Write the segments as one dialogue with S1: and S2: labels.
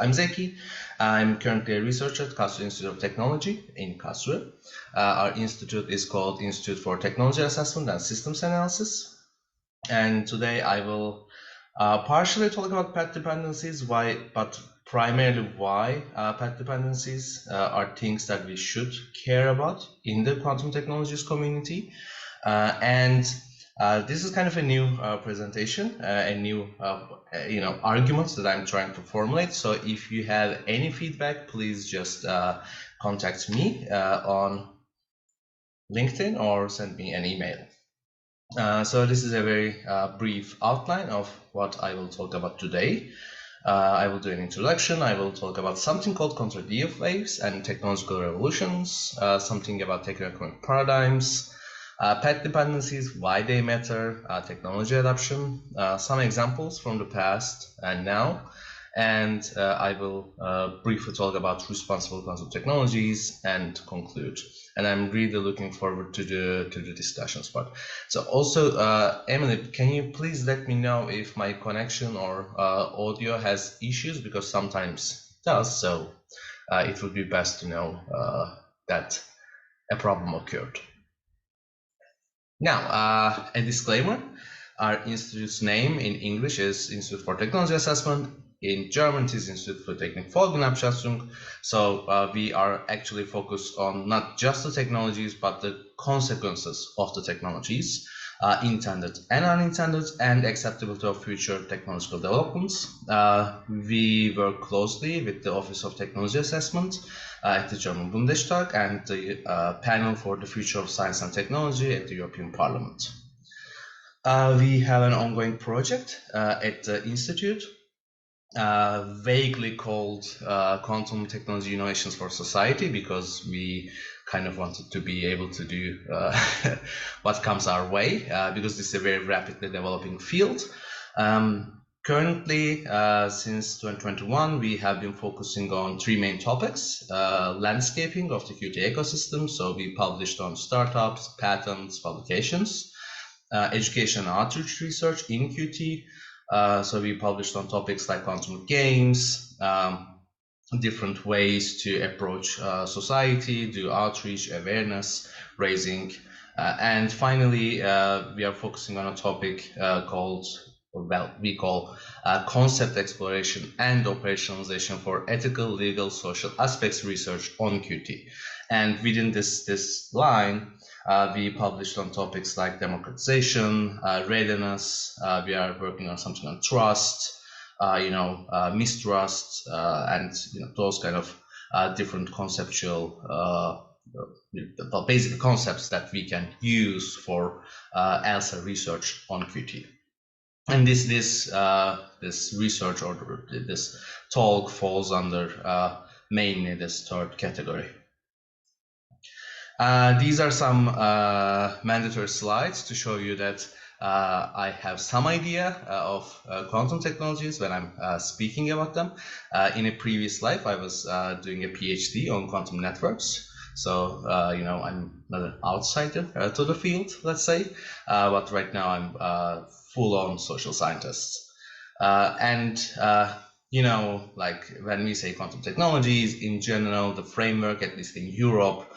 S1: I'm Zeki. I'm currently a researcher at Karlsruhe Institute of Technology in Karlsruhe. Our institute is called Institute for Technology Assessment and Systems Analysis. And today I will partially talk about path dependencies, but primarily why path dependencies are things that we should care about in the quantum technologies community. This is kind of a new presentation, a new arguments that I'm trying to formulate. So if you have any feedback, please just contact me on LinkedIn or send me an email. So this is a very brief outline of what I will talk about today. I will do an introduction. I will talk about something called contradict waves and technological revolutions, something about techno-economic paradigms, path dependencies, why they matter, technology adoption, some examples from the past and now, and I will briefly talk about responsible quantum technologies and conclude. And I'm really looking forward to the discussions part. So also, Emily, can you please let me know if my connection or audio has issues, because sometimes it does. So it would be best to know that a problem occurred. Now, a disclaimer, our institute's name in English is Institute for Technology Assessment. In German, it is Institut für Technikfolgenabschätzung. So we are actually focused on not just the technologies, but the consequences of the technologies, intended and unintended, and acceptability of future technological developments. We work closely with the Office of Technology Assessment at the German Bundestag and the panel for the future of science and technology at the European Parliament. We have an ongoing project at the Institute, vaguely called Quantum Technology Innovations for Society, because we kind of wanted to be able to do what comes our way, because this is a very rapidly developing field. Currently, since 2021, we have been focusing on three main topics: landscaping of the QT ecosystem. So we published on startups, patents, publications, education and outreach research in QT. So we published on topics like quantum games, different ways to approach society, do outreach, awareness raising, and finally, we are focusing on a topic we call concept exploration and operationalization for ethical, legal, social aspects research on QT. And within this line, we published on topics like democratization, readiness. We are working on something on trust, mistrust, and those kind of different conceptual, basic concepts that we can use for ELSA research on QT. And this research or this talk falls under mainly this third category. These are some mandatory slides to show you that I have some idea of quantum technologies when I'm speaking about them. In a previous life, I was doing a PhD on quantum networks. So, I'm not an outsider to the field, let's say, but right now I'm full-on social scientist. Like when we say quantum technologies, in general, the framework, at least in Europe,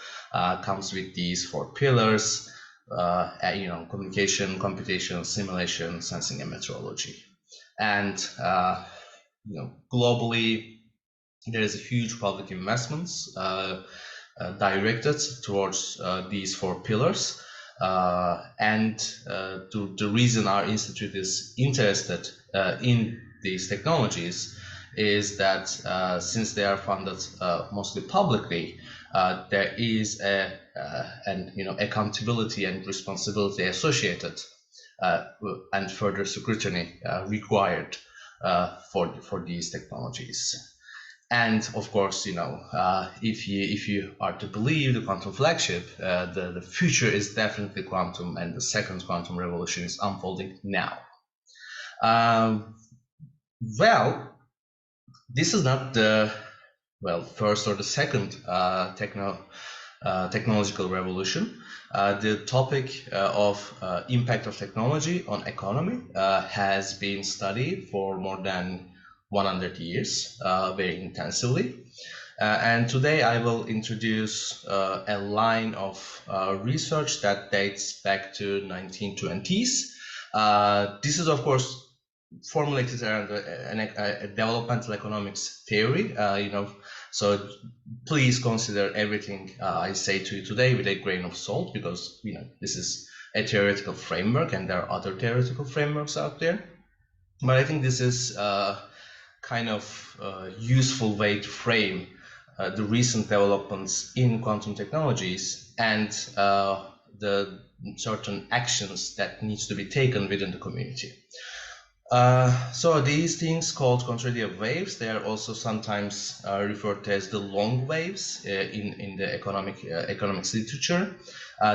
S1: comes with these four pillars, communication, computation, simulation, sensing, and metrology. And, globally, there is a huge public investments directed towards these four pillars. The reason our institute is interested in these technologies is that since they are funded mostly publicly, there is an accountability and responsibility associated and further scrutiny required for these technologies. And of course, if you are to believe the quantum flagship, the future is definitely quantum, and the second quantum revolution is unfolding now. Well, this is not the first or the second technological revolution. The topic of impact of technology on economy has been studied for more than 100 years very intensively. And today I will introduce a line of research that dates back to 1920s. This is, of course, formulated around a developmental economics theory, so please consider everything I say to you today with a grain of salt, because this is a theoretical framework and there are other theoretical frameworks out there. But I think this is kind of useful way to frame the recent developments in quantum technologies and the certain actions that needs to be taken within the community. So these things called contrarian waves, they are also sometimes referred to as the long waves in the economics literature.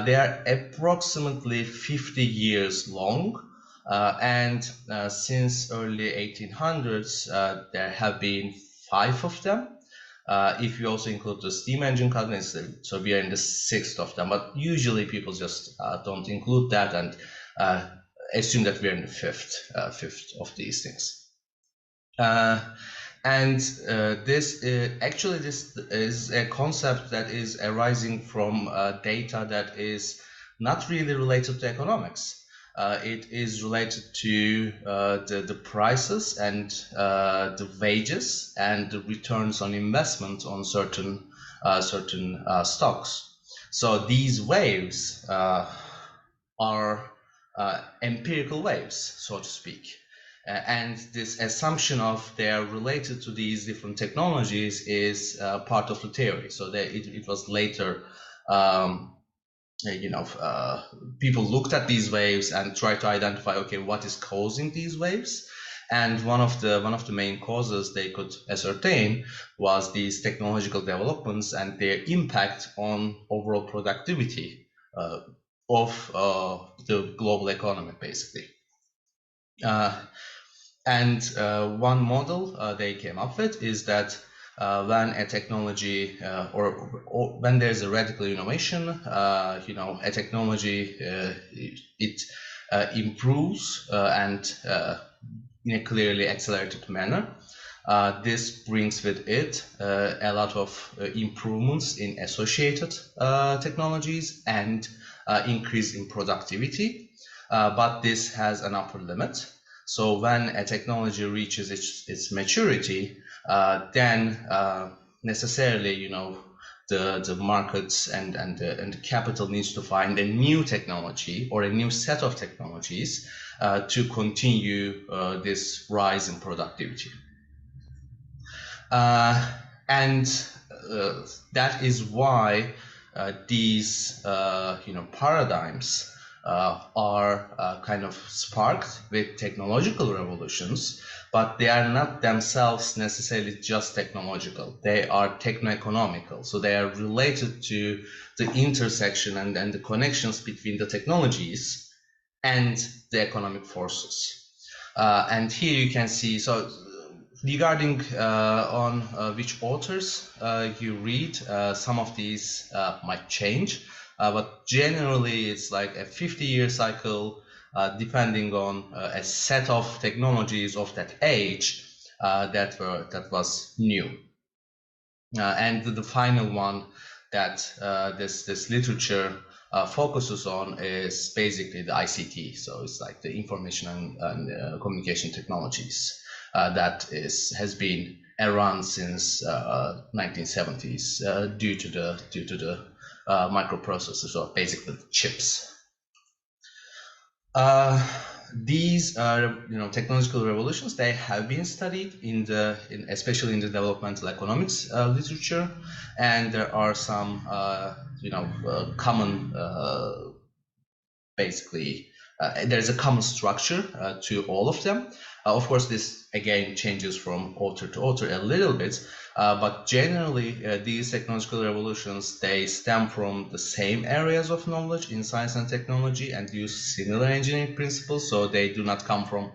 S1: They are approximately 50 years long, and since early 1800s there have been 5 of them. If you also include the steam engine catalyst, so we are in the 6th of them, but usually people just don't include that and assume that we're in the 5th of these things. This is a concept that is arising from data that is not really related to economics. It is related to the prices and the wages and the returns on investment on certain stocks. So these waves are empirical waves, so to speak. And this assumption of they are related to these different technologies is part of the theory. So that it was later, people looked at these waves and tried to identify, okay, what is causing these waves? And one of the main causes they could ascertain was these technological developments and their impact on overall productivity of the global economy, basically. One model they came up with is that when a technology or when there's a radical innovation, a technology it improves and in a clearly accelerated manner. This brings with it a lot of improvements in associated technologies and increase in productivity, but this has an upper limit. So when a technology reaches its maturity, then necessarily, the markets and the capital needs to find a new technology or a new set of technologies to continue this rise in productivity. And that is why these paradigms are kind of sparked with technological revolutions, but they are not themselves necessarily just technological. They are techno-economical. So they are related to the intersection and the connections between the technologies and the economic forces. And here you can see, so regarding on which authors you read, some of these might change, but generally it's like a 50-year cycle, depending on a set of technologies of that age that was new. And the final one that this literature focuses on is basically the ICT. So it's like the information and communication technologies. That has been around since 1970s due to the microprocessors, or basically the chips. These technological revolutions, they have been studied especially in the developmental economics literature, and there are some common basically there's a common structure to all of them. Of course, this again changes from author to author a little bit, but generally these technological revolutions, they stem from the same areas of knowledge in science and technology and use similar engineering principles, so they do not come from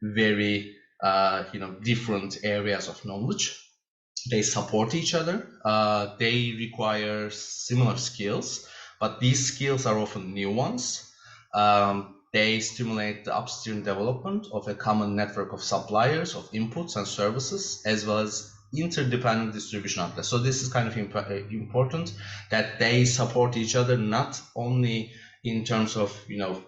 S1: very different areas of knowledge. They support each other. They require similar skills, but these skills are often new ones. they stimulate the upstream development of a common network of suppliers of inputs and services, as well as interdependent distribution outlets. So this is kind of important, that they support each other not only in terms of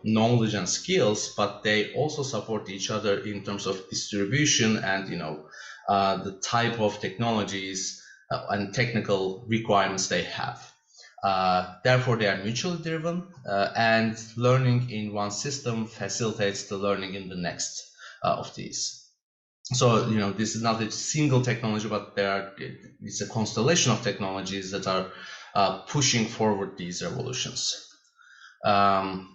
S1: knowledge and skills, but they also support each other in terms of distribution and the type of technologies and technical requirements they have. Therefore, they are mutually driven, and learning in one system facilitates the learning in the next of these. So, this is not a single technology, but it's a constellation of technologies that are pushing forward these revolutions. And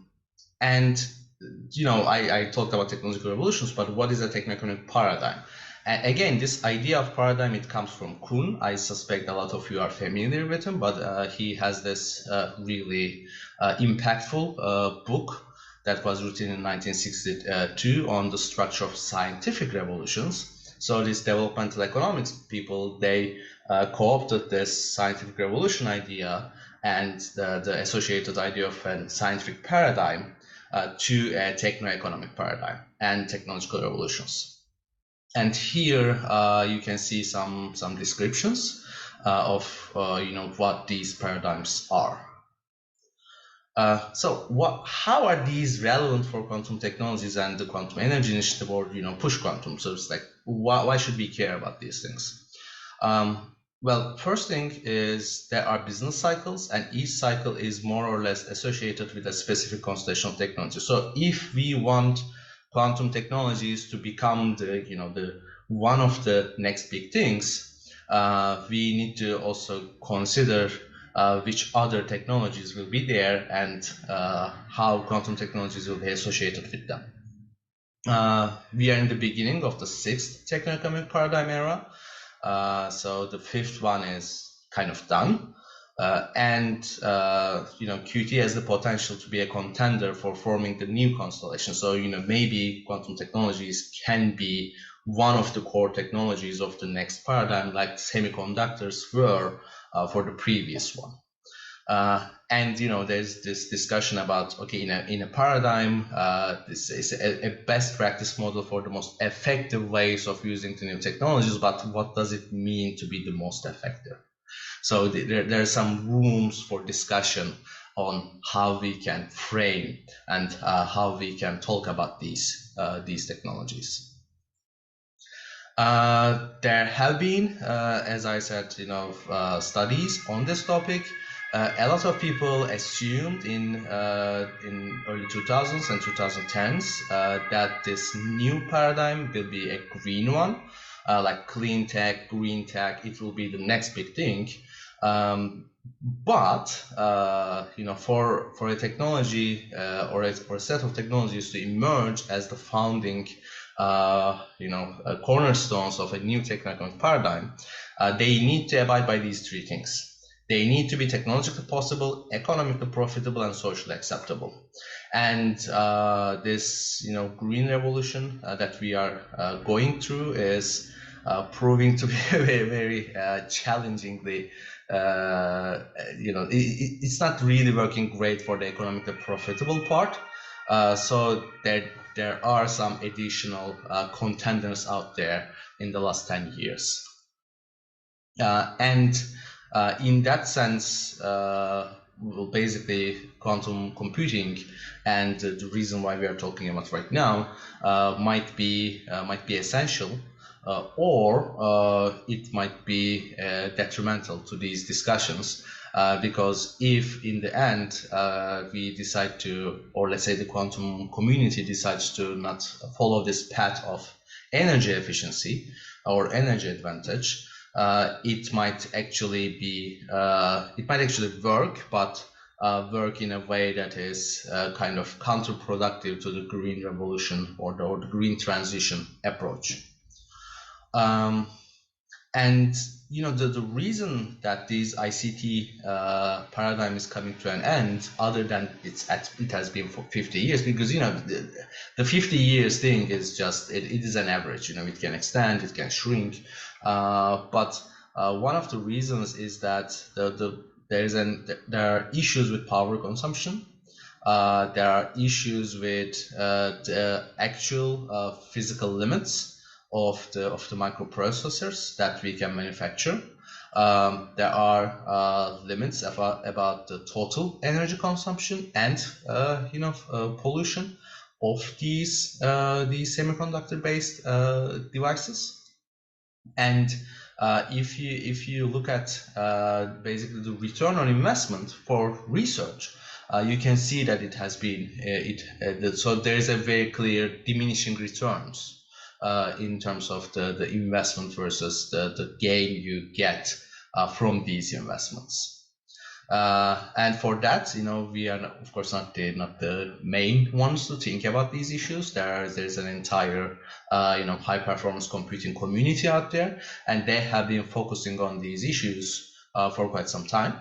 S1: I talked about technological revolutions, but what is a techno-economic paradigm? Again, this idea of paradigm, it comes from Kuhn. I suspect a lot of you are familiar with him, but he has this really impactful book that was written in 1962 on the structure of scientific revolutions. So these developmental economics people, they co-opted this scientific revolution idea and the associated idea of a scientific paradigm to a techno-economic paradigm and technological revolutions. And here you can see some descriptions of what these paradigms are. So how are these relevant for quantum technologies and the quantum energy initiative, or PushQuantum? So it's like, why should we care about these things? Well, first thing is there are business cycles, and each cycle is more or less associated with a specific constellation of technology. So if we want quantum technologies to become the one of the next big things, we need to also consider which other technologies will be there and how quantum technologies will be associated with them. We are in the beginning of the 6th techno-economic paradigm era. So the 5th one is kind of done. QT has the potential to be a contender for forming the new constellation. So, maybe quantum technologies can be one of the core technologies of the next paradigm, like semiconductors were for the previous one. There's this discussion about, okay, in a paradigm, this is a best practice model for the most effective ways of using the new technologies, but what does it mean to be the most effective? So there are some rooms for discussion on how we can frame and how we can talk about these technologies. There have been, as I said, studies on this topic. A lot of people assumed in early 2000s and 2010s that this new paradigm will be a green one, like clean tech, green tech. It will be the next big thing. But for a technology or a set of technologies to emerge as the founding cornerstones of a new technical paradigm, they need to abide by these 3 things. They need to be technologically possible, economically profitable, and socially acceptable. And this green revolution that we are going through is proving to be very, very challengingly it's not really working great for the economically profitable part. So there are some additional contenders out there in the last 10 years. In that sense, well, basically quantum computing and the reason why we are talking about right now might be essential, or it might be detrimental to these discussions, because if in the end we decide to, or let's say the quantum community decides to not follow this path of energy efficiency or energy advantage, it might actually work, but work in a way that is kind of counterproductive to the green revolution or the green transition approach. The reason that this ICT paradigm is coming to an end, other than it has been for 50 years, because the 50 years thing is just it is an average. It can extend, it can shrink, but one of the reasons is that there are issues with power consumption. There are issues with the actual physical limits of the microprocessors that we can manufacture. There are limits about the total energy consumption and pollution of these semiconductor-based devices. And if you look at basically the return on investment for research, you can see that it has been so there is a very clear diminishing returns in terms of the investment versus the gain you get from these investments. And for that, we are of course not the main ones to think about these issues. There's an entire high performance computing community out there, and they have been focusing on these issues for quite some time.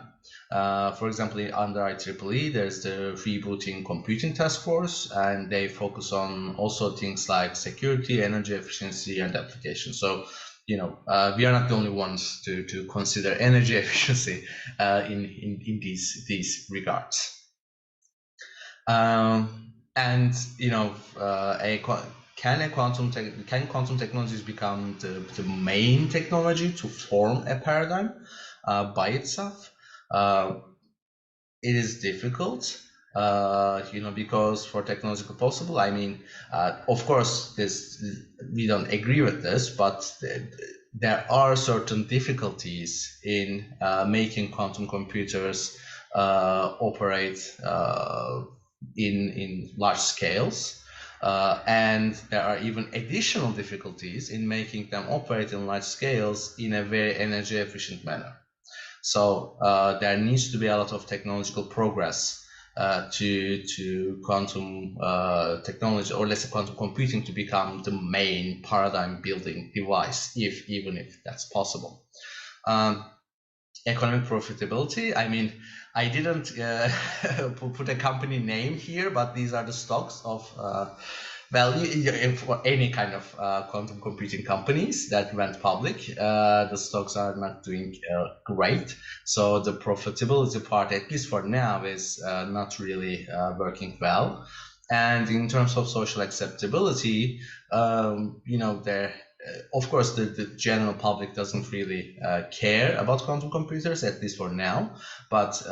S1: For example, under IEEE, there's the Rebooting Computing Task Force, and they focus on also things like security, energy efficiency, and application. So we are not the only ones to consider energy efficiency in these regards. And can quantum technologies become the main technology to form a paradigm by itself? It is difficult, because for technological possible, I mean, of course, we don't agree with this, but there are certain difficulties in making quantum computers operate in large scales. And there are even additional difficulties in making them operate in large scales in a very energy efficient manner. So there needs to be a lot of technological progress to quantum technology, or let's say quantum computing, to become the main paradigm building device, even if that's possible. Economic profitability, I mean, I didn't put a company name here, but these are the stocks of value for any kind of quantum computing companies that went public. The stocks are not doing great, so the profitability part, at least for now, is not really working well. And in terms of social acceptability, of course, the general public doesn't really care about quantum computers, at least for now. But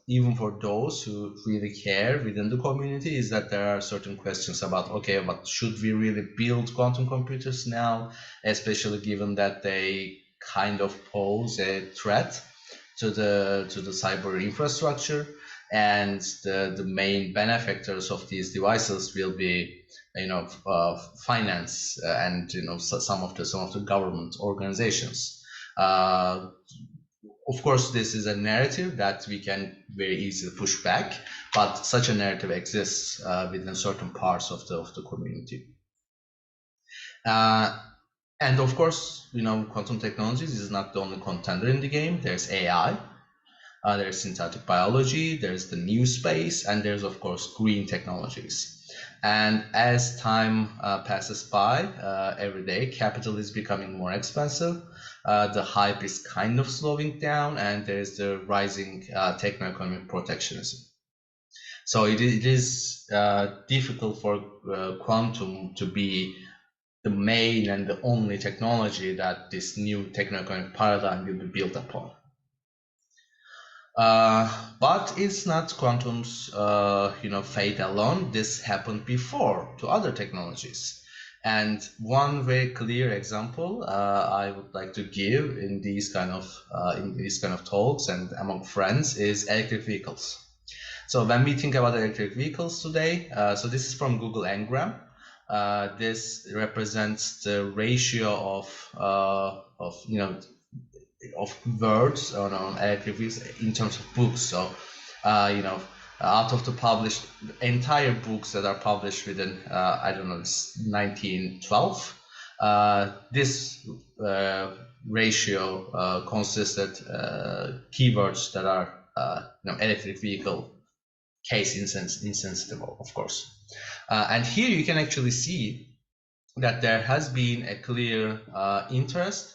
S1: even for those who really care within the community, is that there are certain questions about, okay, but should we really build quantum computers now, especially given that they kind of pose a threat to the cyber infrastructure, and the main benefactors of these devices will be finance and some of the government organizations. Of course, this is a narrative that we can very easily push back, but such a narrative exists within certain parts of the community. And of course, quantum technologies is not the only contender in the game. There's AI, there's synthetic biology, there's the new space, and there's of course green technologies. And as time passes by, every day, capital is becoming more expensive. The hype is kind of slowing down, and there's the rising techno-economic protectionism. So it is difficult for quantum to be the main and the only technology that this new techno-economic paradigm will be built upon. But it's not quantum's fate alone. This happened before to other technologies, and one very clear example I would like to give in these kind of talks and among friends is electric vehicles. So when we think about electric vehicles today, so this is from Google Ngram. This represents the ratio of words on electric vehicles in terms of books. So out of the published entire books that are published within 1912, this ratio consisted keywords that are electric vehicle case insensitive, of course. And here you can actually see that there has been a clear interest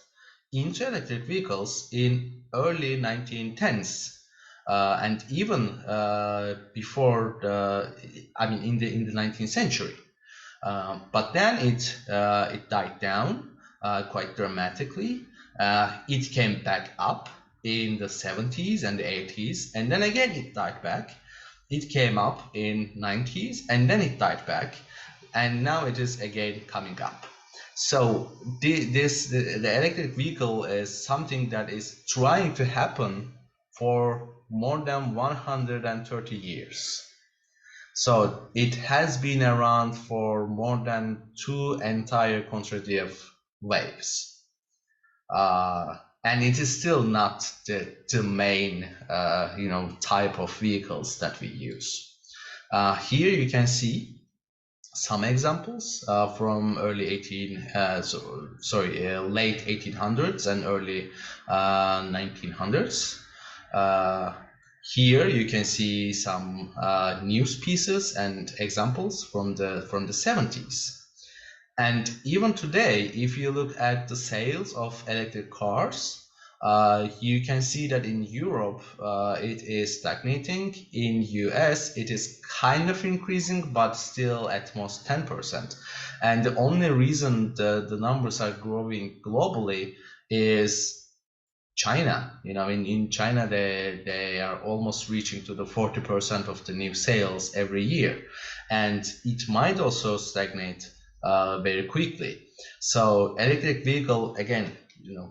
S1: into electric vehicles in early 1910s. and even before in the 19th century. But then it died down quite dramatically. It came back up in the 70s and the 80s, and then again it died back. It came up in 90s, and then it died back, and now it is again coming up. So the electric vehicle is something that is trying to happen for more than 130 years. So it has been around for more than 2 entire consecutive waves. And it is still not the main type of vehicles that we use. Here you can see some examples from late 1800s and early 1900s. Here you can see some news pieces and examples from the 70s. And even today, if you look at the sales of electric cars, you can see that in Europe it is stagnating. In US it is kind of increasing, but still at most 10%. And the only reason the numbers are growing globally is China. In China they are almost reaching to the 40% of the new sales every year, and it might also stagnate very quickly. So electric vehicle, again,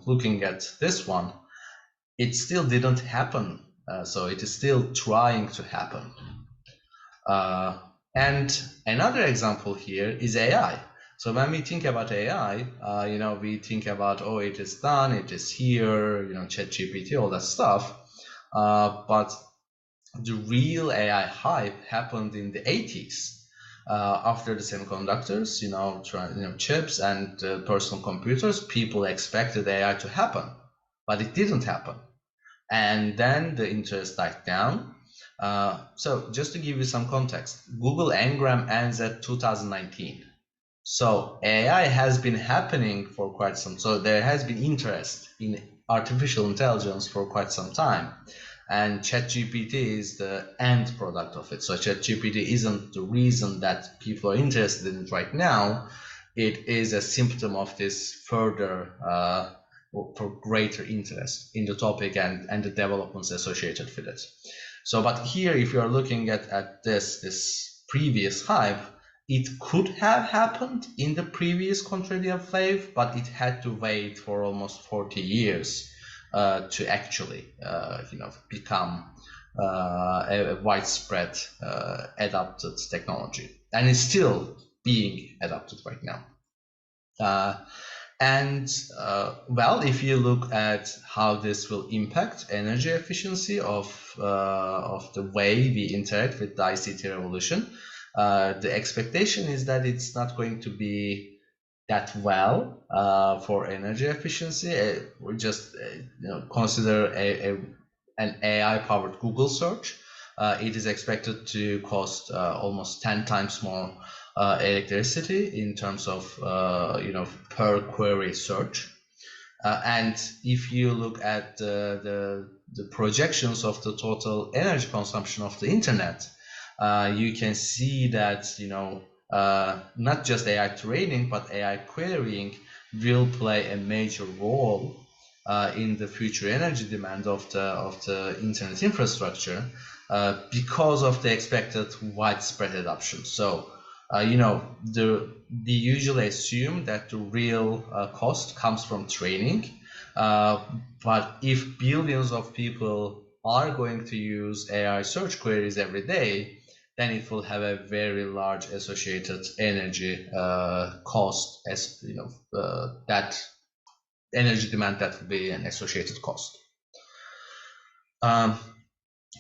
S1: looking at this one, it still didn't happen. So it is still trying to happen. And another example here is AI. So when we think about AI, we think about, oh, it is done, it is here, ChatGPT, all that stuff. But the real AI hype happened in the 80s. After the semiconductors, chips and personal computers, people expected AI to happen, but it didn't happen. And then the interest died down. So just to give you some context, Google Ngram ends at 2019. So AI has been happening for quite some, so there has been interest in artificial intelligence for quite some time. And ChatGPT is the end product of it. So ChatGPT isn't the reason that people are interested in it right now. It is a symptom of this further for greater interest in the topic and the developments associated with it. So, but here, if you are looking at this previous hype, it could have happened in the previous contrarian wave, but it had to wait for almost 40 years to actually become a widespread adopted technology, and it's still being adopted right now. Well, if you look at how this will impact energy efficiency of the way we interact with the ICT revolution, the expectation is that it's not going to be that well for energy efficiency. We just consider an AI-powered Google search. It is expected to cost almost 10 times more electricity in terms of per query search. And if you look at the projections of the total energy consumption of the internet, you can see that not just AI training, but AI querying will play a major role in the future energy demand of the internet infrastructure because of the expected widespread adoption. So, we usually assume that the real cost comes from training, but if billions of people are going to use AI search queries every day, then it will have a very large associated energy cost, as that energy demand, that will be an associated cost.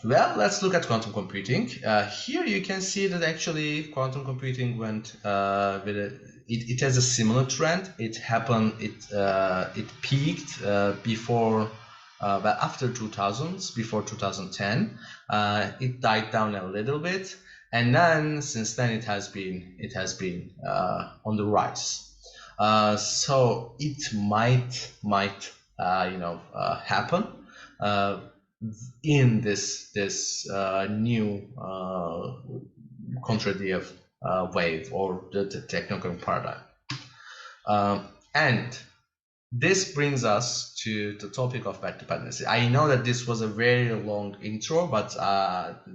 S1: Well, let's look at quantum computing. Here you can see that actually quantum computing went it has a similar trend. It happened, it peaked before after 2000s, before 2010. It died down a little bit, and then since then it has been on the rise. So it might happen. in this new contradictive wave or the technical paradigm. And this brings us to the topic of path dependency. I know that this was a very long intro, but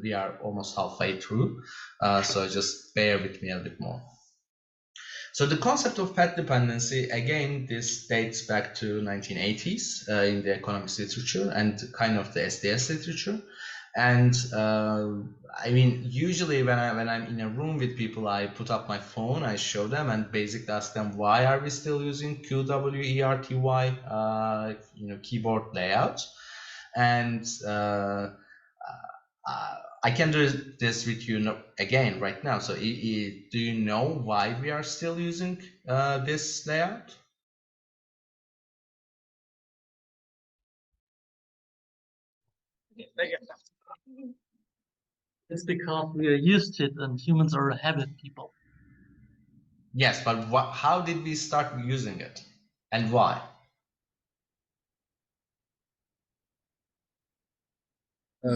S1: we are almost halfway through, so just bear with me a bit more. So the concept of path dependency, again, this dates back to 1980s in the economics literature and kind of the SDS literature. And I mean, usually when I'm in a room with people, I put up my phone, I show them, and basically ask them, why are we still using QWERTY, keyboard layout? And I can do this with you again right now. So do you know why we are still using this layout?
S2: It's because we are used to it and humans are habit people.
S1: Yes, but how did we start using it and why?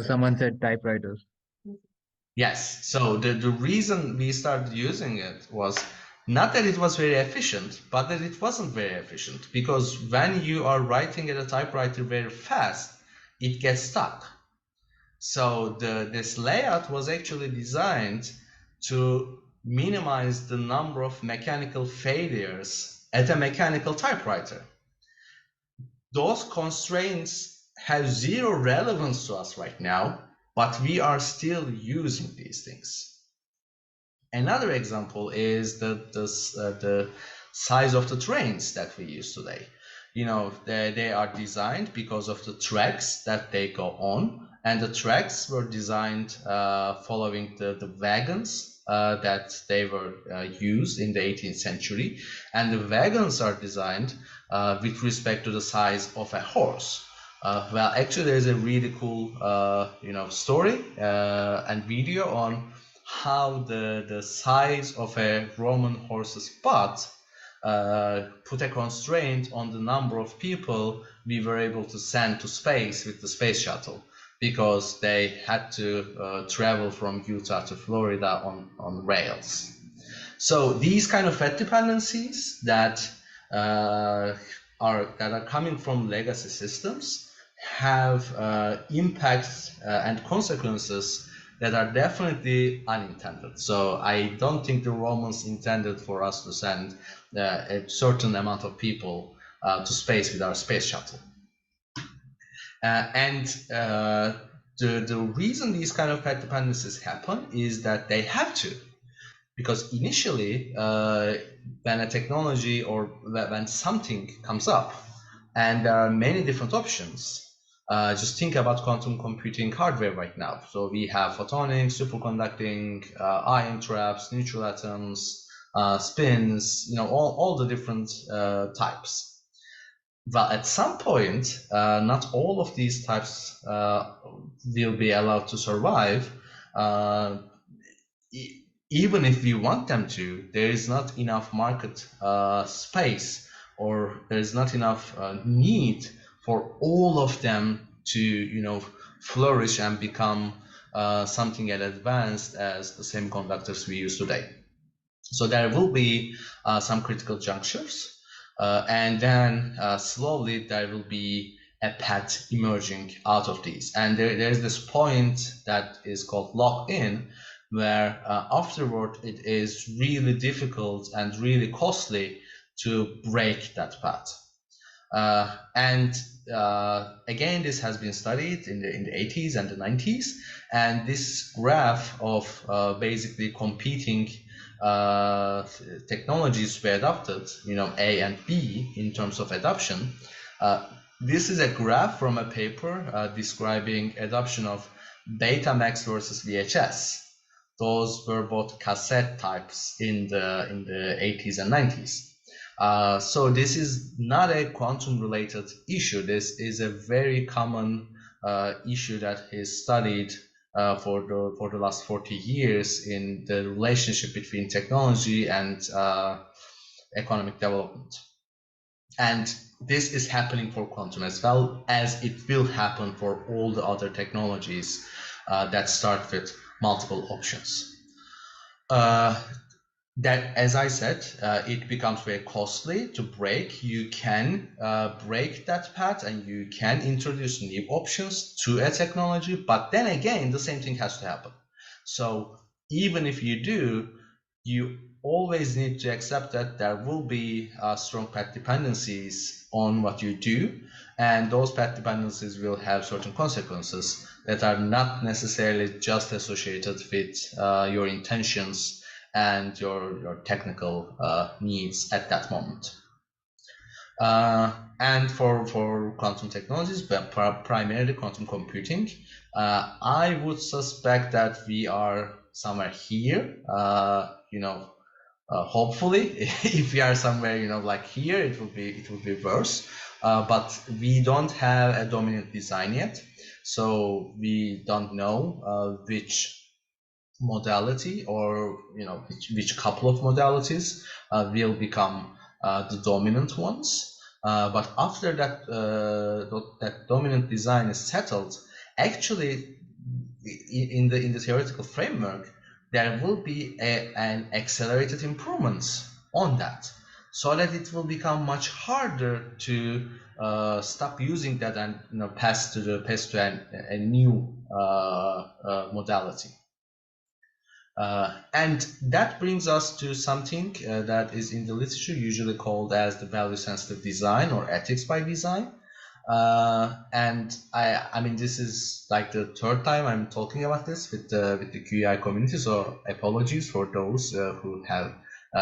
S3: Someone said typewriters.
S1: Yes, so the reason we started using it was not that it was very efficient, but that it wasn't very efficient, because when you are writing at a typewriter very fast, it gets stuck. So this layout was actually designed to minimize the number of mechanical failures at a mechanical typewriter. Those constraints have zero relevance to us right now, but we are still using these things. Another example is the size of the trains that we use today. You know, they are designed because of the tracks that they go on, and the tracks were designed following the wagons that they were used in the 18th century, and the wagons are designed with respect to the size of a horse. Well, actually, there's a really cool story and video on how the size of a Roman horse's butt put a constraint on the number of people we were able to send to space with the space shuttle, because they had to travel from Utah to Florida on rails. So these kind of path dependencies that are coming from legacy systems have impacts and consequences that are definitely unintended. So I don't think the Romans intended for us to send a certain amount of people to space with our space shuttle. The reason these kind of path dependencies happen is that they have to. Because initially, when a technology or when something comes up, and there are many different options, just think about quantum computing hardware right now. So we have photonics, superconducting, ion traps, neutral atoms, spins, all the different types. Well, at some point, not all of these types will be allowed to survive. Even if we want them to, there is not enough market space, or there is not enough need for all of them to flourish and become something as advanced as the semiconductors we use today. So there will be some critical junctures, and then slowly there will be a path emerging out of these. And there's this point that is called lock-in, where afterward it is really difficult and really costly to break that path. Again, this has been studied in the 80s and the 90s, and this graph of basically competing technologies were adopted, A and B in terms of adoption. This is a graph from a paper describing adoption of Betamax versus VHS. Those were both cassette types in the 80s and 90s. So this is not a quantum related issue. This is a very common issue that is studied for the last 40 years in the relationship between technology and economic development. And this is happening for quantum as well, as it will happen for all the other technologies that start with multiple options. That, as I said, it becomes very costly to break. You can break that path and you can introduce new options to a technology, but then again, the same thing has to happen. So even if you do, you always need to accept that there will be strong path dependencies on what you do, and those path dependencies will have certain consequences that are not necessarily just associated with your intentions and your technical needs at that moment. And for quantum technologies, but primarily quantum computing, I would suspect that we are somewhere here. Hopefully, if we are somewhere, like here, it will be worse. But we don't have a dominant design yet, so we don't know which modality, or which couple of modalities will become the dominant ones. But after that that dominant design is settled, actually in the theoretical framework, there will be an accelerated improvements on that, so that it will become much harder to stop using that and pass to a new modality. And that brings us to something that is in the literature usually called as the value-sensitive design or ethics by design. And I mean, this is like the third time I'm talking about this with the QEI community, so apologies for those who have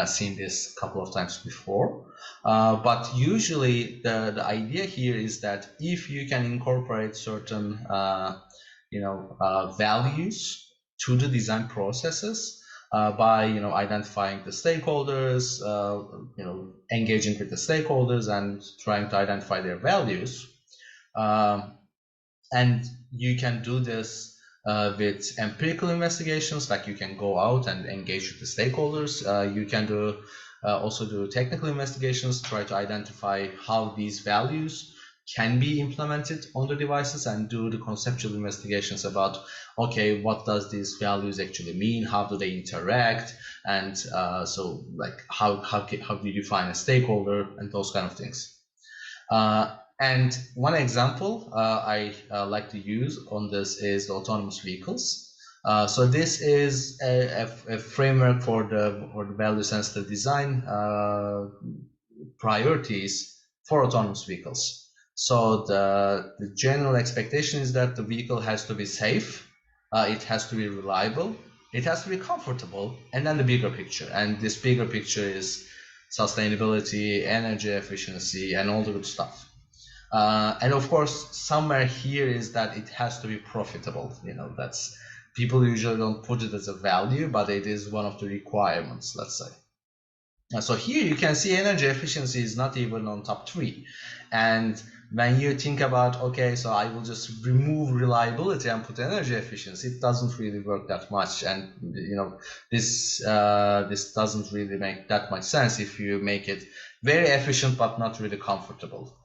S1: seen this a couple of times before. But usually the idea here is that if you can incorporate certain values to the design processes by identifying the stakeholders, engaging with the stakeholders and trying to identify their values, and you can do this with empirical investigations, like you can go out and engage with the stakeholders. You can do also do technical investigations, try to identify how these values can be implemented on the devices, and do the conceptual investigations about, okay, what does these values actually mean, how do they interact, and so like how do you define a stakeholder, and those kind of things. And one example I like to use on this is the autonomous vehicles. So this is a framework for the value-sensitive design priorities for autonomous vehicles. So the general expectation is that the vehicle has to be safe, it has to be reliable, it has to be comfortable, and then the bigger picture. And this bigger picture is sustainability, energy efficiency, and all the good stuff. And of course, somewhere here is that it has to be profitable. That's, people usually don't put it as a value, but it is one of the requirements, let's say. So here you can see energy efficiency is not even on top 3. And when you think about, okay, so I will just remove reliability and put energy efficiency, it doesn't really work that much. And this doesn't really make that much sense if you make it very efficient but not really comfortable.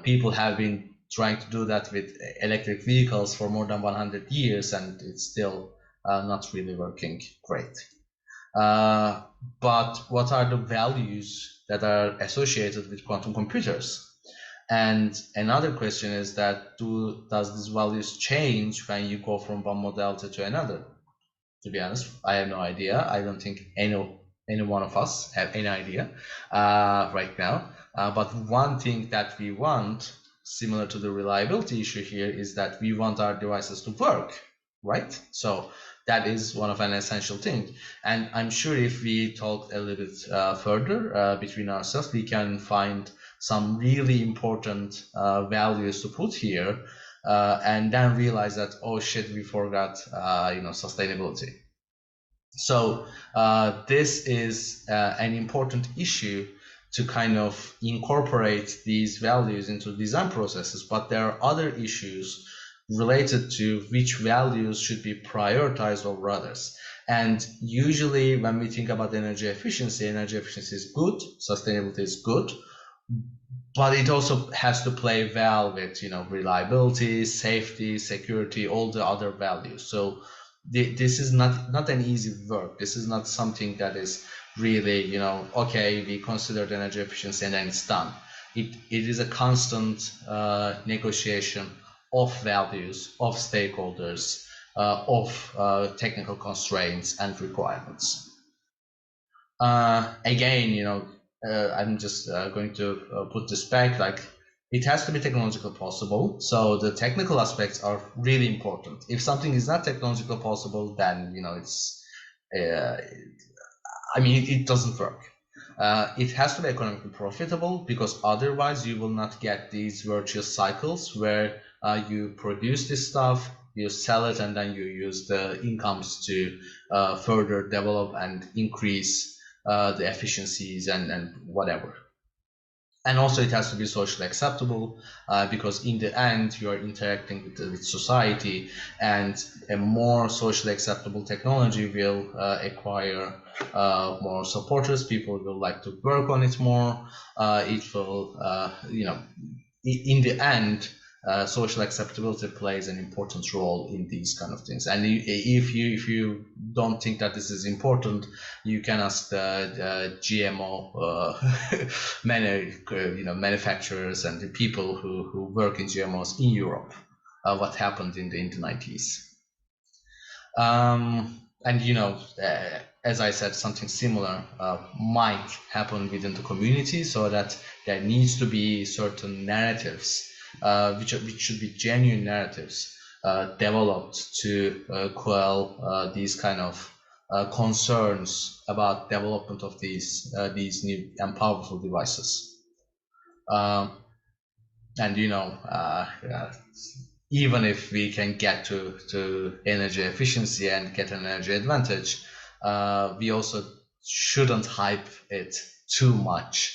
S1: People have been trying to do that with electric vehicles for more than 100 years, and it's still not really working great. But what are the values that are associated with quantum computers? And another question is that does these values change when you go from one modality to another? To be honest, I have no idea. I don't think any one of us have any idea right now. But one thing that we want, similar to the reliability issue here, is that we want our devices to work, right? So that is one of an essential thing. And I'm sure if we talk a little bit further between ourselves, we can find some really important values to put here, and then realize that, oh shit, we forgot sustainability. So this is an important issue to kind of incorporate these values into design processes, but there are other issues related to which values should be prioritized over others. And usually when we think about energy efficiency is good, sustainability is good, but it also has to play well with, reliability, safety, security, all the other values. So this is not an easy work. This is not something that is really, okay, we considered energy efficiency and then it's done. It is a constant negotiation of values, of stakeholders, of technical constraints and requirements. Again, I'm just going to put this back, like it has to be technologically possible. So the technical aspects are really important. If something is not technologically possible, then, it's, it doesn't work. It has to be economically profitable, because otherwise you will not get these virtuous cycles where you produce this stuff, you sell it, and then you use the incomes to further develop and increase the efficiencies and whatever. And also it has to be socially acceptable, because in the end you are interacting with society, and a more socially acceptable technology will acquire more supporters. People will like to work on it more. It will, in the end, social acceptability plays an important role in these kind of things. And if you don't think that this is important, you can ask the GMO manufacturers and the people who work in GMOs in Europe what happened in the 90s. And as I said, something similar might happen within the community, so that there needs to be certain narratives which should be genuine narratives developed to quell these kind of concerns about development of these new and powerful devices. Even if we can get to energy efficiency and get an energy advantage, we also shouldn't hype it too much.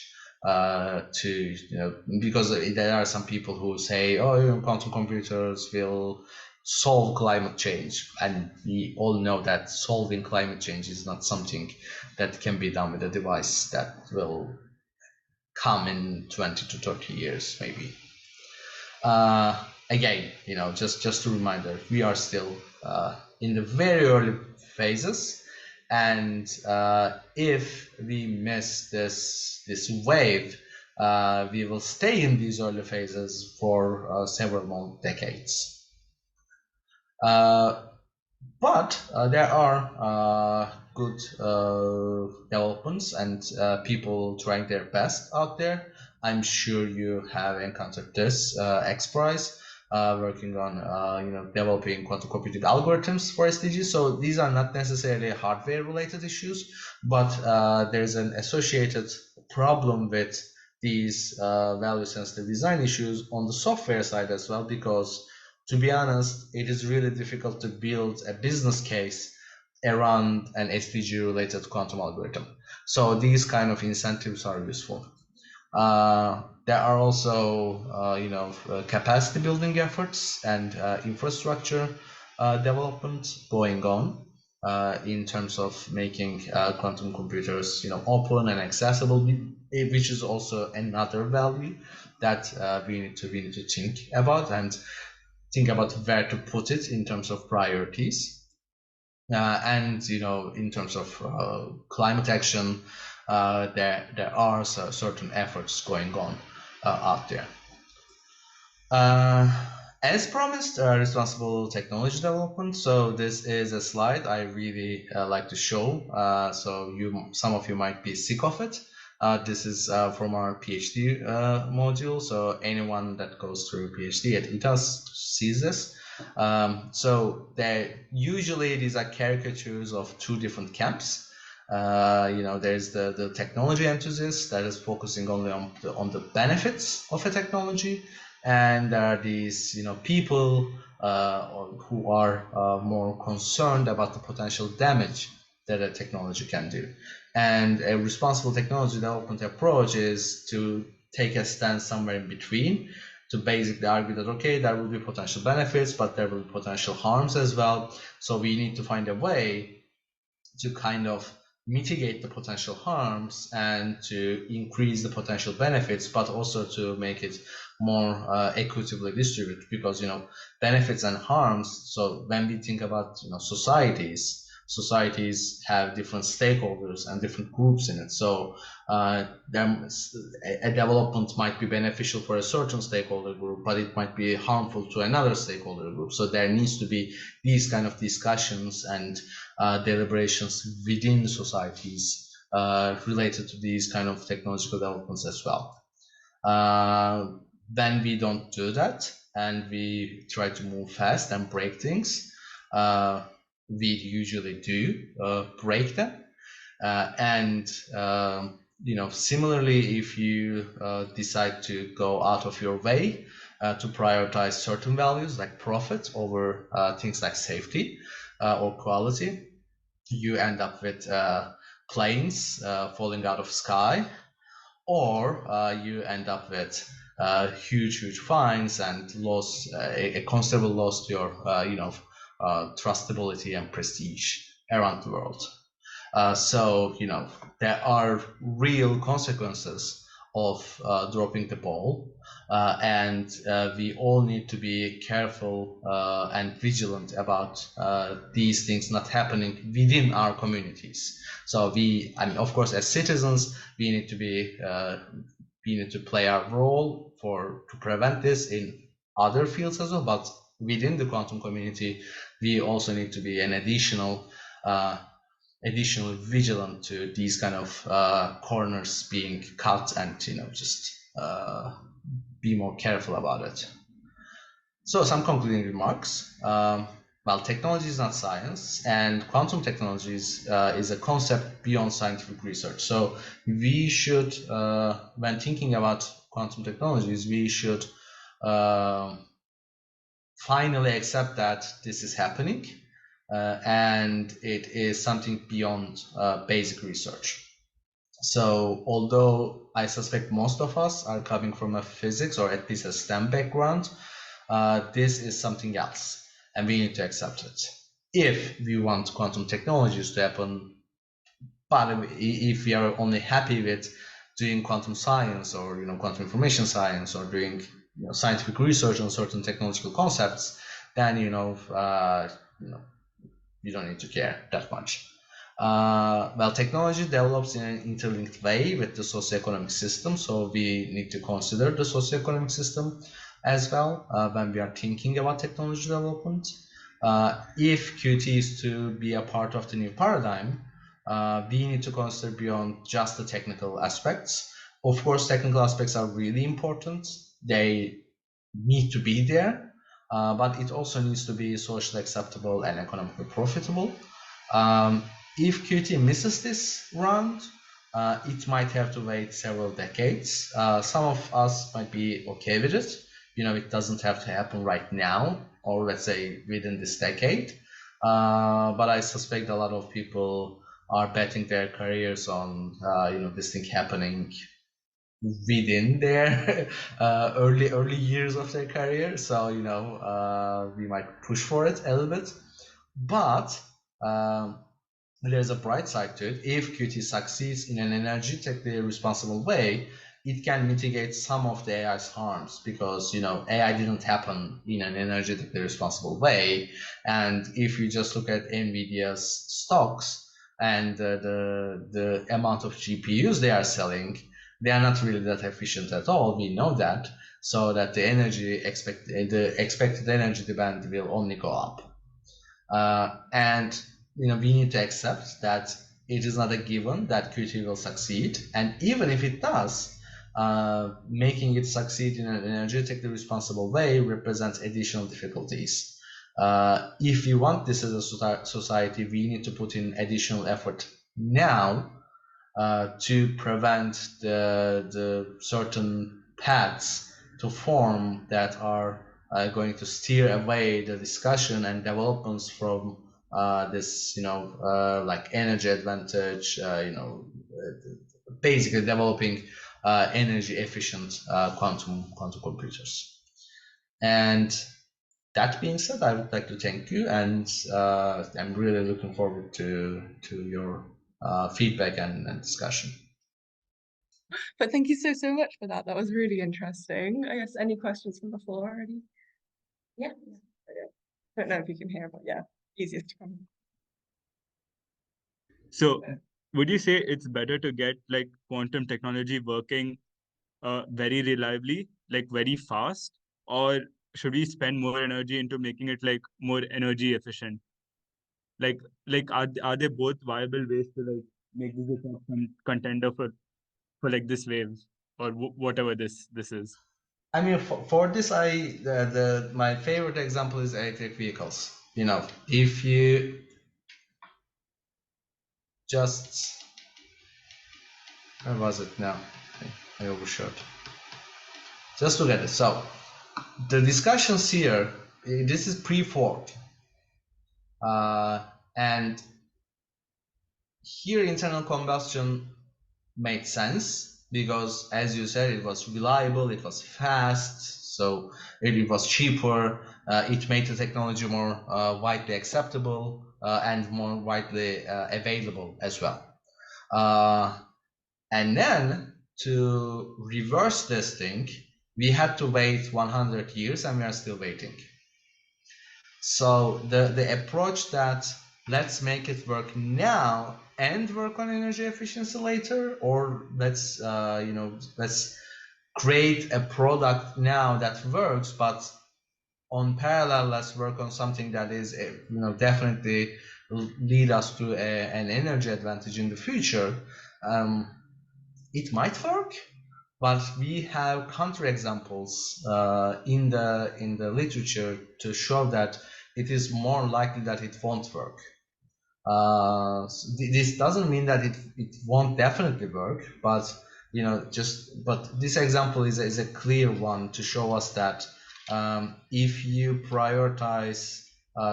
S1: Because there are some people who say, oh, quantum computers will solve climate change, and we all know that solving climate change is not something that can be done with a device that will come in 20 to 30 years maybe. Again, just a reminder, we are still in the very early phases. And if we miss this wave, we will stay in these early phases for several more decades. But there are good developments and people trying their best out there. I'm sure you have encountered this. XPRIZE working on developing quantum computing algorithms for SDGs. So these are not necessarily hardware related issues, but there's an associated problem with these value sensitive design issues on the software side as well, because to be honest, it is really difficult to build a business case around an SDG related quantum algorithm. So these kind of incentives are useful. There are also, capacity building efforts and infrastructure development going on in terms of making quantum computers, open and accessible, which is also another value that we need to think about and think about where to put it in terms of priorities. And in terms of climate action, there are certain efforts going on out there. As promised, responsible technology development. So this is a slide I really like to show. So some of you might be sick of it. This is from our PhD module. So anyone that goes through PhD at ITAS sees this. So usually these are caricatures of two different camps. There's the technology enthusiast that is focusing only on the benefits of a technology, and there are these people who are more concerned about the potential damage that a technology can do. And a responsible technology development approach is to take a stance somewhere in between, to basically argue that, okay, there will be potential benefits, but there will be potential harms as well. So we need to find a way to kind of mitigate the potential harms and to increase the potential benefits, but also to make it more equitably distributed, because benefits and harms. So when we think about societies have different stakeholders and different groups in it. So a development might be beneficial for a certain stakeholder group, but it might be harmful to another stakeholder group. So there needs to be these kind of discussions and deliberations within societies related to these kind of technological developments as well. Then we don't do that, and we try to move fast and break things. We usually do break them, and similarly, if you decide to go out of your way to prioritize certain values like profit over things like safety or quality, you end up with planes falling out of sky, or you end up with huge fines and loss, a considerable loss to your trustability and prestige around the world. So there are real consequences of dropping the ball, and we all need to be careful and vigilant about these things not happening within our communities. So of course, as citizens, we need to play our role to prevent this in other fields as well. But within the quantum community, we also need to be an additional vigilant to these kind of corners being cut, and just be more careful about it. So some concluding remarks. Well, technology is not science, and quantum technologies is a concept beyond scientific research. So we should, when thinking about quantum technologies, we should finally accept that this is happening, and it is something beyond basic research. So although I suspect most of us are coming from a physics or at least a STEM background, this is something else, and we need to accept it. If we want quantum technologies to happen, but if we are only happy with doing quantum science or quantum information science or doing scientific research on certain technological concepts, then you don't need to care that much. Well, technology develops in an interlinked way with the socioeconomic system, so we need to consider the socioeconomic system as well when we are thinking about technology development. If QT is to be a part of the new paradigm, we need to consider beyond just the technical aspects. Of course, technical aspects are really important. They need to be there, but it also needs to be socially acceptable and economically profitable. If QT misses this round, it might have to wait several decades. Some of us might be okay with it. It doesn't have to happen right now, or let's say within this decade. But I suspect a lot of people are betting their careers on this thing happening within their early years of their career. So we might push for it a little bit, but there's a bright side to it. If QT succeeds in an energetically responsible way, it can mitigate some of the AI's harms, because AI didn't happen in an energetically responsible way. And if you just look at NVIDIA's stocks and the amount of GPUs they are selling, they are not really that efficient at all. We know that, so that the expected energy demand will only go up. And we need to accept that it is not a given that QT will succeed, and even if it does, making it succeed in an energetically responsible way represents additional difficulties. If we want this as a society, we need to put in additional effort now to prevent the certain paths to form that are going to steer away the discussion and developments from this, like energy advantage, basically developing energy efficient quantum computers. And that being said, I would like to thank you, and I'm really looking forward to your feedback and discussion.
S4: But thank you so much for that. That was really interesting. I guess any questions from the floor already? Yeah. I don't know if you can hear, but yeah, easiest to come.
S5: So would you say it's better to get like quantum technology working very reliably, like very fast, or should we spend more energy into making it like more energy efficient? Like are they both viable ways to like make this a contender for like this wave or whatever this is?
S1: I mean, for this, my favorite example is electric vehicles. You know, if you just, where was it now? I overshot. Just look at it. So the discussions here, this is pre-Ford, and here internal combustion made sense because, as you said, it was reliable, it was fast, so it was cheaper. It made the technology more widely acceptable and more widely available as well. And then to reverse this thing, we had to wait 100 years, and we are still waiting. So the approach that let's make it work now and work on energy efficiency later, or let's let's create a product now that works, but on parallel let's work on something that is definitely lead us to an energy advantage in the future. It might work, but we have counterexamples in the literature to show that it is more likely that it won't work. This doesn't mean that it won't definitely work, but but this example is a clear one to show us that if you prioritize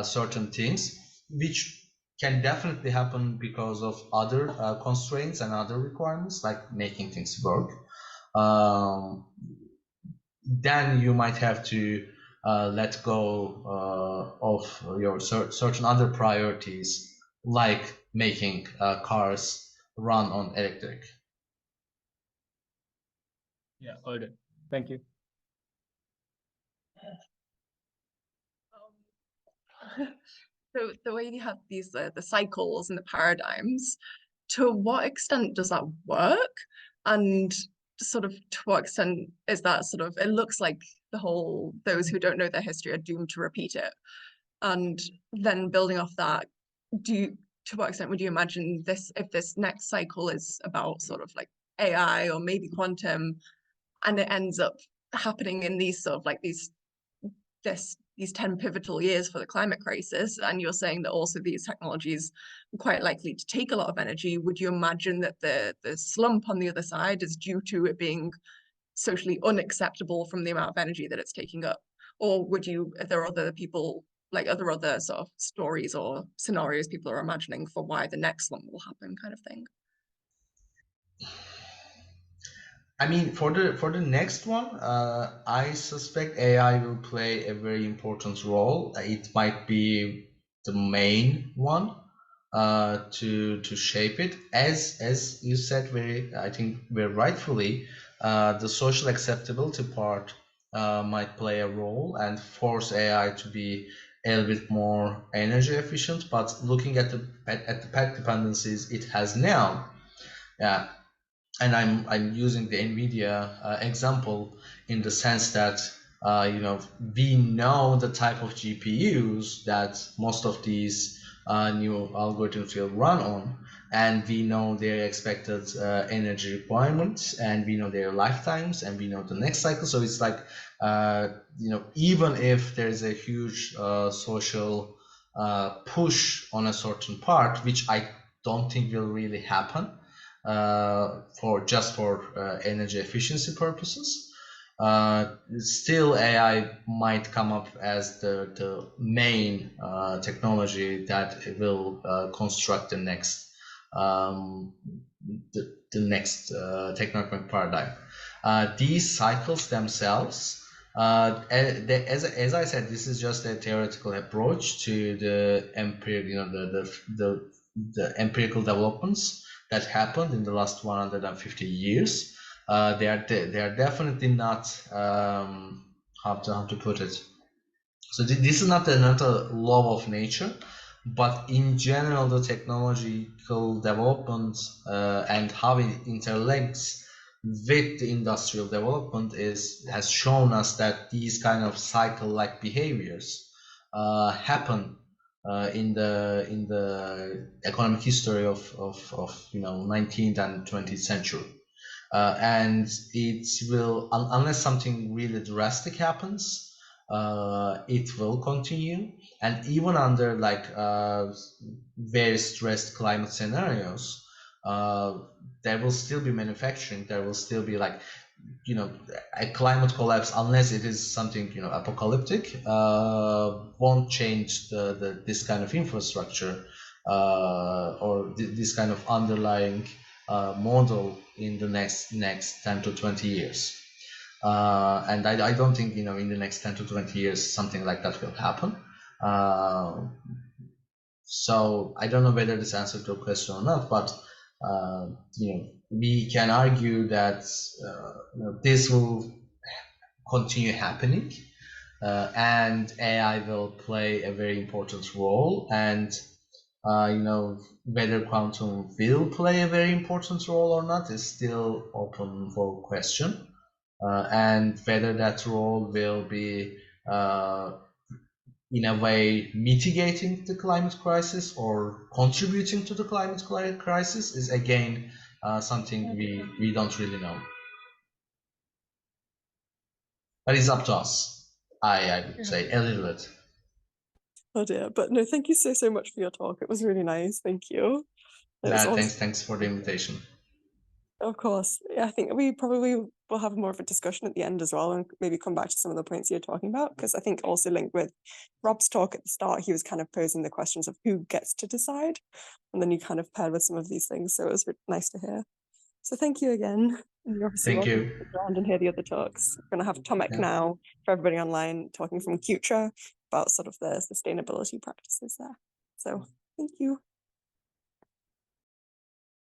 S1: certain things, which can definitely happen because of other constraints and other requirements, like making things work, then you might have to let go of your certain other priorities, like making cars run on electric.
S5: Yeah, all right. Thank you.
S4: So the way you have these the cycles and the paradigms, to what extent does that work? And sort of to what extent is that sort of, it looks like the whole, those who don't know their history are doomed to repeat it. And then building off that, to what extent would you imagine this, if this next cycle is about sort of like AI or maybe quantum, and it ends up happening in these sort of like these 10 pivotal years for the climate crisis, and you're saying that also these technologies are quite likely to take a lot of energy, would you imagine that the slump on the other side is due to it being socially unacceptable from the amount of energy that it's taking up? Or are there other people, like other sort of stories or scenarios people are imagining for why the next slump will happen, kind of thing?
S1: I mean, for the next one, I suspect AI will play a very important role. It might be the main one to shape it. As you said, I think very rightfully, the social acceptability part might play a role and force AI to be a little bit more energy efficient. But looking at the path dependencies it has now, yeah. And I'm using the NVIDIA example in the sense that we know the type of GPUs that most of these new algorithms will run on, and we know their expected energy requirements, and we know their lifetimes, and we know the next cycle. So it's like even if there's a huge social push on a certain part, which I don't think will really happen, for energy efficiency purposes, still AI might come up as the main technology that will construct the next technological paradigm. These cycles themselves, as I said, this is just a theoretical approach to the empirical, the the empirical developments that happened in the last 150 years. They are definitely not how to put it. So this is not a law of nature, but in general, the technological development and how it interlinks with the industrial development has shown us that these kind of cycle-like behaviors happen in the economic history of 19th and 20th century. And it will, unless something really drastic happens, it will continue. And even under like very stressed climate scenarios, there will still be manufacturing. There will still be like, a climate collapse, unless it is something apocalyptic, won't change this kind of infrastructure or this kind of underlying model in the next 10 to 20 years. And I don't think in the next 10 to 20 years something like that will happen. So I don't know whether this answered your question or not, but we can argue that this will continue happening, and AI will play a very important role, and whether quantum will play a very important role or not is still open for question, and whether that role will be in a way mitigating the climate crisis or contributing to the climate crisis is again something we don't really know. But it's up to us, I would say, a little bit.
S6: Oh dear, but no, thank you so much for your talk. It was really nice. Thank you.
S1: Thanks for the invitation.
S6: Of course. Yeah, I think we probably will have more of a discussion at the end as well, and maybe come back to some of the points you're talking about, because I think also linked with Rob's talk at the start, he was kind of posing the questions of who gets to decide, and then you kind of paired with some of these things, so it was really nice to hear. So thank you again. And you're obviously welcome to stick around and hear the other talks. We're going to have Tomek now for everybody online talking from Future about sort of the sustainability practices there. So thank you.